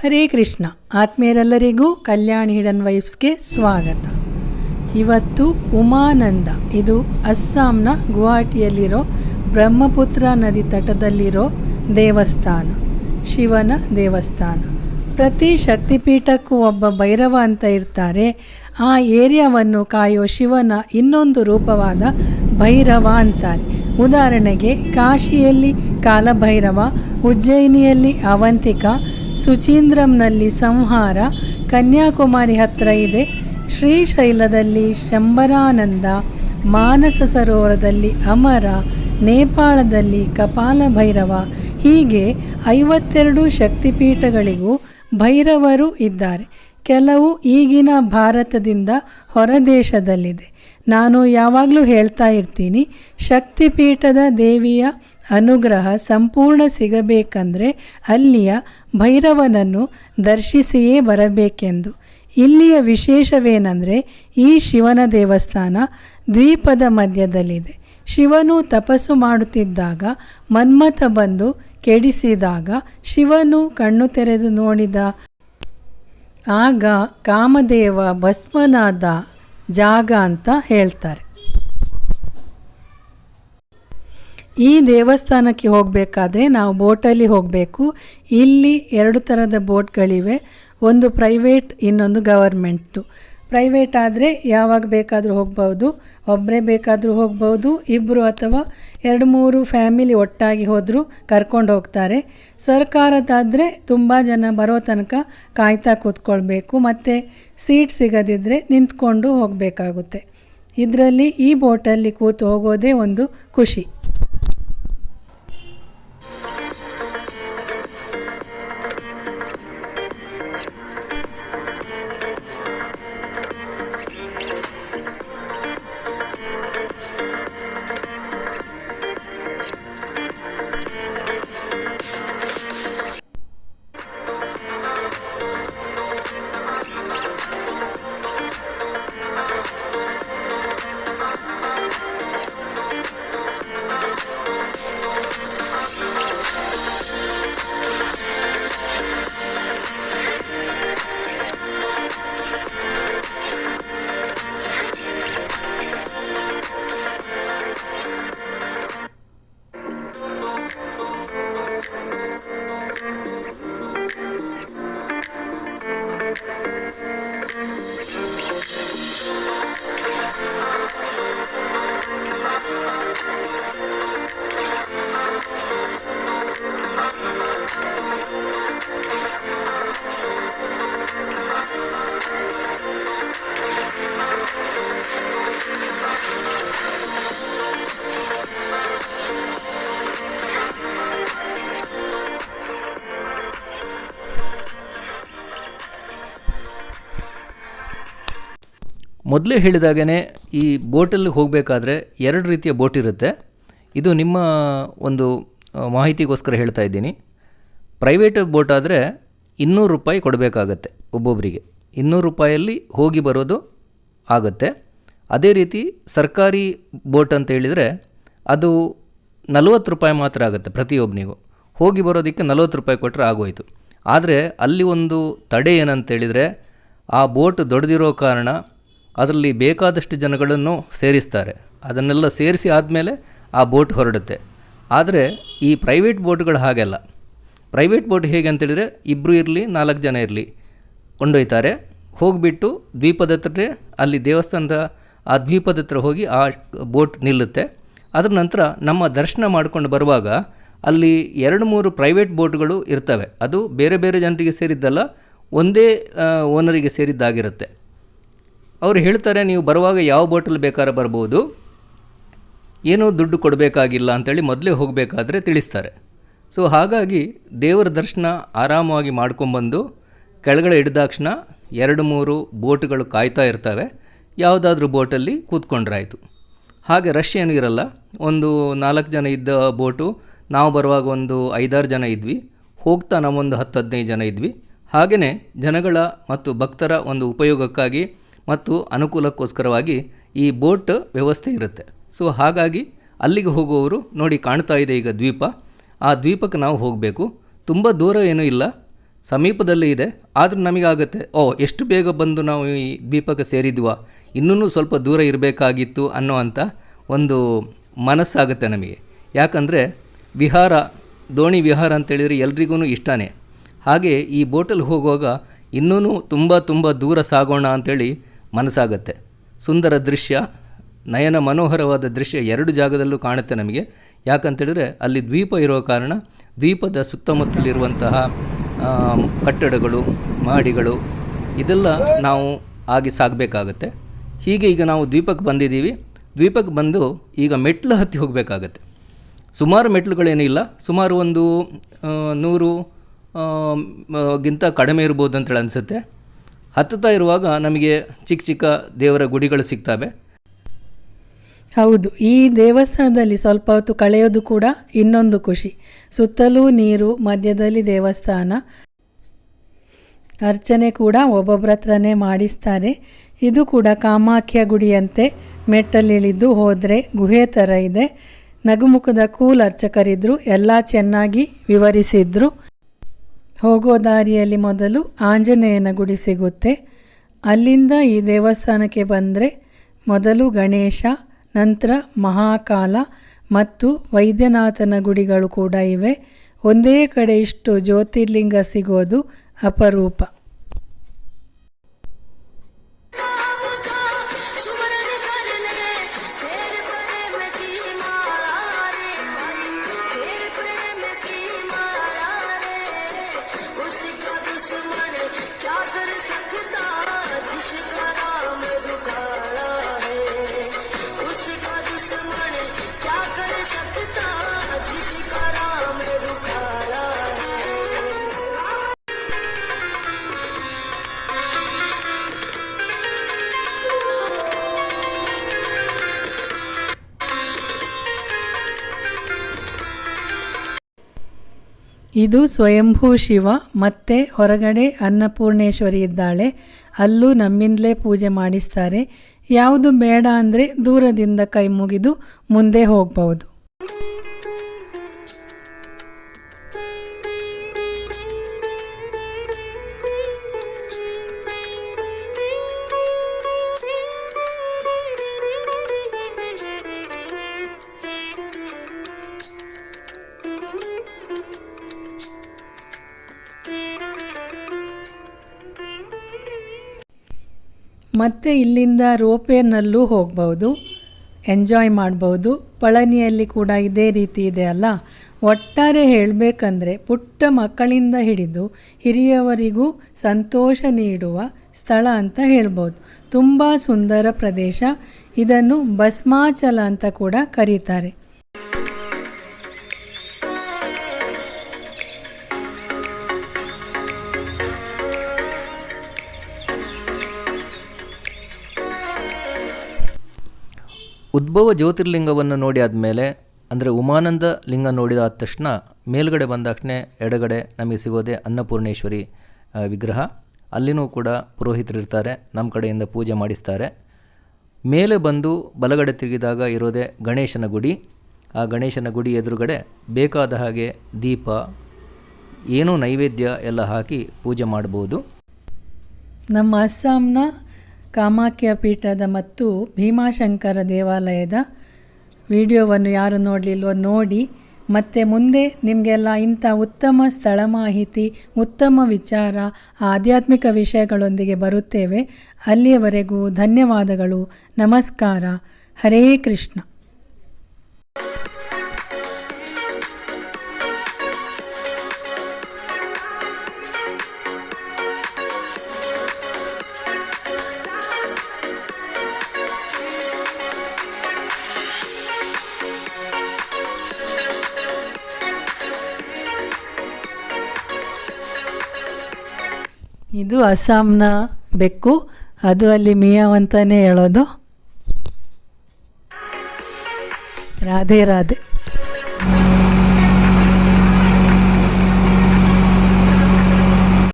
ಹರೇ ಕೃಷ್ಣ. ಆತ್ಮೀಯರೆಲ್ಲರಿಗೂ ಕಲ್ಯಾಣಿ hidden ವೈಬ್ಸ್ಗೆ ಸ್ವಾಗತ. ಇವತ್ತು ಉಮಾನಂದ, ಇದು ಅಸ್ಸಾಂನ ಗುವಾಹಟಿಯಲ್ಲಿರೋ ಬ್ರಹ್ಮಪುತ್ರ ನದಿ ತಟದಲ್ಲಿರೋ ದೇವಸ್ಥಾನ, ಶಿವನ ದೇವಸ್ಥಾನ. ಪ್ರತಿ ಶಕ್ತಿಪೀಠಕ್ಕೂ ಒಬ್ಬ ಭೈರವ ಅಂತ ಇರ್ತಾರೆ. ಆ ಏರಿಯಾವನ್ನು ಕಾಯೋ ಶಿವನ ಇನ್ನೊಂದು ರೂಪವಾದ ಭೈರವ ಅಂತಾರೆ. ಉದಾಹರಣೆಗೆ ಕಾಶಿಯಲ್ಲಿ ಕಾಲಭೈರವ, ಉಜ್ಜಯಿನಿಯಲ್ಲಿ ಅವಂತಿಕಾ, ಸುಚೀಂದ್ರಂನಲ್ಲಿ ಸಂಹಾರ, ಕನ್ಯಾಕುಮಾರಿ ಹತ್ತಿರ ಇದೆ ಶ್ರೀಶೈಲದಲ್ಲಿ ಶಂಬರಾನಂದ, ಮಾನಸ ಸರೋವರದಲ್ಲಿ ಅಮರ, ನೇಪಾಳದಲ್ಲಿ ಕಪಾಲ ಭೈರವ. ಹೀಗೆ 52 ಶಕ್ತಿಪೀಠಗಳಿಗೂ ಭೈರವರು ಇದ್ದಾರೆ. ಕೆಲವು ಈಗಿನ ಭಾರತದಿಂದ ಹೊರದೇಶದಲ್ಲಿದೆ. ನಾನು ಯಾವಾಗಲೂ ಹೇಳ್ತಾ ಇರ್ತೀನಿ, ಶಕ್ತಿಪೀಠದ ದೇವಿಯ ಅನುಗ್ರಹ ಸಂಪೂರ್ಣ ಸಿಗಬೇಕಂದ್ರೆ ಅಲ್ಲಿಯ ಭೈರವನನ್ನು ದರ್ಶಿಸಿಯೇ ಬರಬೇಕೆಂದು. ಇಲ್ಲಿಯ ವಿಶೇಷವೇನೆಂದರೆ, ಈ ಶಿವನ ದೇವಸ್ಥಾನ ದ್ವೀಪದ ಮಧ್ಯದಲ್ಲಿದೆ. ಶಿವನು ತಪಸ್ಸು ಮಾಡುತ್ತಿದ್ದಾಗ ಮನ್ಮಥ ಬಂದು ಕೆಡಿಸಿದಾಗ ಶಿವನು ಕಣ್ಣು ತೆರೆದು ನೋಡಿದ ಆಗ ಕಾಮದೇವ ಭಸ್ಮನಾದ ಜಾಗ ಅಂತ ಹೇಳ್ತಾರೆ. ಈ ದೇವಸ್ಥಾನಕ್ಕೆ ಹೋಗಬೇಕಾದ್ರೆ ನಾವು ಬೋಟಲ್ಲಿ ಹೋಗಬೇಕು. ಇಲ್ಲಿ 2 ಥರದ ಬೋಟ್ಗಳಿವೆ, ಒಂದು ಪ್ರೈವೇಟ್, ಇನ್ನೊಂದು ಗವರ್ಮೆಂಟ್ದು. ಪ್ರೈವೇಟ್ ಆದರೆ ಯಾವಾಗ ಬೇಕಾದರೂ ಹೋಗ್ಬೋದು, ಒಬ್ಬರೇ ಬೇಕಾದರೂ ಹೋಗ್ಬೋದು, 2 ಅಥವಾ 2-3 ಫ್ಯಾಮಿಲಿ ಒಟ್ಟಾಗಿ ಹೋದರೂ ಕರ್ಕೊಂಡು ಹೋಗ್ತಾರೆ. ಸರ್ಕಾರದಾದರೆ ತುಂಬ ಜನ ಬರೋ ತನಕ ಕಾಯ್ತಾ ಕೂತ್ಕೊಳ್ಬೇಕು, ಮತ್ತು ಸೀಟ್ ಸಿಗದಿದ್ದರೆ ನಿಂತ್ಕೊಂಡು ಹೋಗಬೇಕಾಗುತ್ತೆ. ಇದರಲ್ಲಿ ಈ ಬೋಟಲ್ಲಿ ಕೂತು ಹೋಗೋದೇ ಒಂದು ಖುಷಿ. ಮೊದಲೇ ಹೇಳಿದಾಗೇ ಈ ಬೋಟಲ್ಲಿ ಹೋಗಬೇಕಾದ್ರೆ 2 ರೀತಿಯ ಬೋಟ್ ಇರುತ್ತೆ. ಇದು ನಿಮ್ಮ ಒಂದು ಮಾಹಿತಿಗೋಸ್ಕರ ಹೇಳ್ತಾ ಇದ್ದೀನಿ. ಪ್ರೈವೇಟ್ ಬೋಟ್ ಆದರೆ 200 ರೂಪಾಯಿ ಕೊಡಬೇಕಾಗತ್ತೆ ಒಬ್ಬೊಬ್ಬರಿಗೆ. 200 ರೂಪಾಯಲ್ಲಿ ಹೋಗಿ ಬರೋದು ಆಗುತ್ತೆ. ಅದೇ ರೀತಿ ಸರ್ಕಾರಿ ಬೋಟ್ ಅಂತ ಹೇಳಿದರೆ ಅದು 40 ರೂಪಾಯಿ ಮಾತ್ರ ಆಗುತ್ತೆ ಪ್ರತಿಯೊಬ್ಬನಿಗೂ. ಹೋಗಿ ಬರೋದಕ್ಕೆ 40 ರೂಪಾಯಿ ಕೊಟ್ಟರೆ ಆಗೋಯಿತು. ಆದರೆ ಅಲ್ಲಿ ಒಂದು ತಡೆ ಏನಂತೇಳಿದರೆ, ಆ ಬೋಟ್ ದೊಡ್ಡದಿರೋ ಕಾರಣ ಅದರಲ್ಲಿ ಬೇಕಾದಷ್ಟು ಜನಗಳನ್ನು ಸೇರಿಸ್ತಾರೆ. ಅದನ್ನೆಲ್ಲ ಸೇರಿಸಿ ಆದಮೇಲೆ ಆ ಬೋಟ್ ಹೊರಡುತ್ತೆ. ಆದರೆ ಈ ಪ್ರೈವೇಟ್ ಬೋಟ್ಗಳು ಹಾಗೆಲ್ಲ. ಪ್ರೈವೇಟ್ ಬೋಟ್ ಹೇಗೆ ಅಂತೇಳಿದರೆ, 2 ಇರಲಿ 4 ಜನ ಇರಲಿ ಕೊಂಡೊಯ್ತಾರೆ. ಹೋಗಿಬಿಟ್ಟು ದ್ವೀಪದ ಹತ್ರ, ಅಲ್ಲಿ ದೇವಸ್ಥಾನದ ಆ ದ್ವೀಪದ ಹತ್ರ ಹೋಗಿ ಆ ಬೋಟ್ ನಿಲ್ಲುತ್ತೆ. ಅದರ ನಂತರ ನಮ್ಮ ದರ್ಶನ ಮಾಡ್ಕೊಂಡು ಬರುವಾಗ ಅಲ್ಲಿ 2-3 ಪ್ರೈವೇಟ್ ಬೋಟ್ಗಳು ಇರ್ತವೆ. ಅದು ಬೇರೆ ಬೇರೆ ಜನರಿಗೆ ಸೇರಿದ್ದಲ್ಲ, ಒಂದೇ ಓನರಿಗೆ ಸೇರಿದ್ದಾಗಿರುತ್ತೆ. ಅವರು ಹೇಳ್ತಾರೆ, ನೀವು ಬರುವಾಗ ಯಾವ ಬೋಟಲ್ಲಿ ಬೇಕಾದ್ರೆ ಬರ್ಬೋದು, ಏನೂ ದುಡ್ಡು ಕೊಡಬೇಕಾಗಿಲ್ಲ ಅಂತೇಳಿ ಮೊದಲೇ ಹೋಗಬೇಕಾದ್ರೆ ತಿಳಿಸ್ತಾರೆ. ಸೊ ಹಾಗಾಗಿ ದೇವರ ದರ್ಶನ ಆರಾಮವಾಗಿ ಮಾಡ್ಕೊಂಬಂದು ಕೆಳಗಡೆ ಹಿಡಿದಾಕ್ಷಣ 2-3 ಬೋಟ್ಗಳು ಕಾಯ್ತಾ ಇರ್ತವೆ. ಯಾವುದಾದ್ರೂ ಬೋಟಲ್ಲಿ ಕೂತ್ಕೊಂಡ್ರಾಯ್ತು. ಹಾಗೆ ರಶ್ ಏನೂ ಇರಲ್ಲ. ಒಂದು 4 ಜನ ಇದ್ದ ಬೋಟು, ನಾವು ಬರುವಾಗ ಒಂದು 5-6 ಜನ ಇದ್ವಿ, ಹೋಗ್ತಾ ನಾವೊಂದು 10-15 ಜನ ಇದ್ವಿ. ಹಾಗೆಯೇ ಜನಗಳ ಮತ್ತು ಭಕ್ತರ ಒಂದು ಉಪಯೋಗಕ್ಕಾಗಿ ಮತ್ತು ಅನುಕೂಲಕ್ಕೋಸ್ಕರವಾಗಿ ಈ ಬೋಟ್ ವ್ಯವಸ್ಥೆ ಇರುತ್ತೆ. ಸೊ ಹಾಗಾಗಿ ಅಲ್ಲಿಗೆ ಹೋಗುವವರು ನೋಡಿ, ಕಾಣ್ತಾ ಇದೆ ಈಗ ದ್ವೀಪ, ಆ ದ್ವೀಪಕ್ಕೆ ನಾವು ಹೋಗಬೇಕು. ತುಂಬ ದೂರ ಏನೂ ಇಲ್ಲ, ಸಮೀಪದಲ್ಲಿ ಇದೆ, ಆದರೂ ನಮಗಾಗುತ್ತೆ ಎಷ್ಟು ಬೇಗ ಬಂದು ನಾವು ಈ ದ್ವೀಪಕ್ಕೆ ಸೇರಿದ್ವಾ, ಇನ್ನೂ ಸ್ವಲ್ಪ ದೂರ ಇರಬೇಕಾಗಿತ್ತು ಅನ್ನೋವಂಥ ಒಂದು ಮನಸ್ಸಾಗುತ್ತೆ ನಮಗೆ. ಯಾಕಂದರೆ ವಿಹಾರ, ದೋಣಿ ವಿಹಾರ ಅಂತೇಳಿದರೆ ಎಲ್ರಿಗೂ ಇಷ್ಟನೇ. ಹಾಗೆ ಈ ಬೋಟಲ್ಲಿ ಹೋಗುವಾಗ ಇನ್ನೂ ತುಂಬ ದೂರ ಸಾಗೋಣ ಅಂಥೇಳಿ ಮನಸ್ಸಾಗುತ್ತೆ. ಸುಂದರ ದೃಶ್ಯ, ನಯನ ಮನೋಹರವಾದ ದೃಶ್ಯ ಎರಡು ಜಾಗದಲ್ಲೂ ಕಾಣುತ್ತೆ ನಮಗೆ. ಯಾಕಂತೇಳಿದರೆ ಅಲ್ಲಿ ದ್ವೀಪ ಇರೋ ಕಾರಣ ದ್ವೀಪದ ಸುತ್ತಮುತ್ತಲಿರುವಂತಹ ಕಟ್ಟಡಗಳು, ಮಹಡಿಗಳು ಇದೆಲ್ಲ ನಾವು ಆಗಿ ಸಾಗಬೇಕಾಗತ್ತೆ. ಹೀಗೆ ಈಗ ನಾವು ದ್ವೀಪಕ್ಕೆ ಬಂದಿದ್ದೀವಿ. ದ್ವೀಪಕ್ಕೆ ಬಂದು ಈಗ ಮೆಟ್ಲು ಹತ್ತಿ ಹೋಗಬೇಕಾಗತ್ತೆ. ಸುಮಾರು ಮೆಟ್ಲುಗಳೇನಿಲ್ಲ, ಸುಮಾರು ಒಂದು 100 ಗಿಂತ ಕಡಿಮೆ ಇರ್ಬೋದು ಅಂತೇಳಿ ಅನಿಸುತ್ತೆ. ಹತ್ತುತ್ತಾ ಇರುವಾಗ ನಮಗೆ ಚಿಕ್ಕ ಚಿಕ್ಕ ದೇವರ ಗುಡಿಗಳು ಸಿಗ್ತವೆ. ಹೌದು, ಈ ದೇವಸ್ಥಾನದಲ್ಲಿ ಸ್ವಲ್ಪ ಹೊತ್ತು ಕಳೆಯೋದು ಕೂಡ ಇನ್ನೊಂದು ಖುಷಿ. ಸುತ್ತಲೂ ನೀರು, ಮಧ್ಯದಲ್ಲಿ ದೇವಸ್ಥಾನ, ಅರ್ಚನೆ ಕೂಡ ಒಬ್ಬೊಬ್ಬರ ಹತ್ರನೇ ಮಾಡಿಸ್ತಾರೆ. ಇದು ಕೂಡ ಕಾಮಾಖ್ಯ ಗುಡಿಯಂತೆ ಮೆಟ್ಟಲಿಳಿದು ಹೋದರೆ ಗುಹೆ ಥರ ಇದೆ. ನಗುಮುಖದ ಕೂಲ್ ಅರ್ಚಕರಿದ್ದರು, ಎಲ್ಲ ಚೆನ್ನಾಗಿ ವಿವರಿಸಿದ್ರು. ಹೋಗೋ ದಾರಿಯಲ್ಲಿ ಮೊದಲು ಆಂಜನೇಯನ ಗುಡಿ ಸಿಗುತ್ತೆ. ಅಲ್ಲಿಂದ ಈ ದೇವಸ್ಥಾನಕ್ಕೆ ಬಂದರೆ ಮೊದಲು ಗಣೇಶ, ನಂತರ ಮಹಾಕಾಲ ಮತ್ತು ವೈದ್ಯನಾಥನ ಗುಡಿಗಳು ಕೂಡ ಇವೆ. ಒಂದೇ ಕಡೆ ಇಷ್ಟು ಜ್ಯೋತಿರ್ಲಿಂಗ ಸಿಗೋದು ಅಪರೂಪ. ಇದು ಸ್ವಯಂಭೂ ಶಿವ, ಮತ್ತು ಹೊರಗಡೆ ಅನ್ನಪೂರ್ಣೇಶ್ವರಿ ಇದ್ದಾಳೆ. ಅಲ್ಲೂ ನಮ್ಮಿಂದಲೇ ಪೂಜೆ ಮಾಡಿಸ್ತಾರೆ. ಯಾವುದು ಬೇಡ ಅಂದರೆ ದೂರದಿಂದ ಕೈ ಮುಗಿದು ಮುಂದೆ ಹೋಗ್ಬೋದು. ಮತ್ತು ಇಲ್ಲಿಂದ ರೋಪೇನಲ್ಲೂ ಹೋಗ್ಬೋದು, ಎಂಜಾಯ್ ಮಾಡ್ಬೋದು. ಪಳನಿಯಲ್ಲಿ ಕೂಡ ಇದೇ ರೀತಿ ಇದೆ ಅಲ್ಲ. ಒಟ್ಟಾರೆ ಹೇಳಬೇಕಂದ್ರೆ ಪುಟ್ಟ ಮಕ್ಕಳಿಂದ ಹಿಡಿದು ಹಿರಿಯವರಿಗೂ ಸಂತೋಷ ನೀಡುವ ಸ್ಥಳ ಅಂತ ಹೇಳ್ಬೋದು. ತುಂಬ ಸುಂದರ ಪ್ರದೇಶ. ಇದನ್ನು ಭಸ್ಮಾಚಲ ಅಂತ ಕೂಡ ಕರೀತಾರೆ. ಉದ್ಭವ ಜ್ಯೋತಿರ್ಲಿಂಗವನ್ನು ನೋಡಿ ಆದಮೇಲೆ, ಅಂದರೆ ಉಮಾನಂದ ಲಿಂಗ ನೋಡಿದ ಆದ ತಕ್ಷಣ ಮೇಲುಗಡೆ ಬಂದಾಕ್ಷಣ ಎಡಗಡೆ ನಮಗೆ ಸಿಗೋದೆ ಅನ್ನಪೂರ್ಣೇಶ್ವರಿ ವಿಗ್ರಹ. ಅಲ್ಲಿನೂ ಕೂಡ ಪುರೋಹಿತರಿರ್ತಾರೆ, ನಮ್ಮ ಕಡೆಯಿಂದ ಪೂಜೆ ಮಾಡಿಸ್ತಾರೆ. ಮೇಲೆ ಬಂದು ಬಲಗಡೆ ತಿರುಗಿದಾಗ ಇರೋದೇ ಗಣೇಶನ ಗುಡಿ. ಆ ಗಣೇಶನ ಗುಡಿ ಎದುರುಗಡೆ ಬೇಕಾದ ಹಾಗೆ ದೀಪ, ಏನೋ ನೈವೇದ್ಯ ಎಲ್ಲ ಹಾಕಿ ಪೂಜೆ ಮಾಡ್ಬೋದು. ನಮ್ಮ ಅಸ್ಸಾಂನ ಕಾಮಾಖ್ಯ ಪೀಠದ ಮತ್ತು ಭೀಮಾಶಂಕರ ದೇವಾಲಯದ ವಿಡಿಯೋವನ್ನು ಯಾರು ನೋಡಲಿಲ್ವೋ ನೋಡಿ. ಮತ್ತು ಮುಂದೆ ನಿಮಗೆಲ್ಲ ಇಂಥ ಉತ್ತಮ ಸ್ಥಳ ಮಾಹಿತಿ, ಉತ್ತಮ ವಿಚಾರ, ಆಧ್ಯಾತ್ಮಿಕ ವಿಷಯಗಳೊಂದಿಗೆ ಬರುತ್ತೇವೆ. ಅಲ್ಲಿಯವರೆಗೂ ಧನ್ಯವಾದಗಳು. ನಮಸ್ಕಾರ. ಹರೇ ಕೃಷ್ಣ. ಇದು ಅಸ್ಸಾಂನ ಬೆಕ್ಕು, ಅದು ಅಲ್ಲಿ ಮಿಯಾವ್ ಅಂತಾನೆ ಹೇಳೋದು. ರಾಧೆ ರಾಧೆ.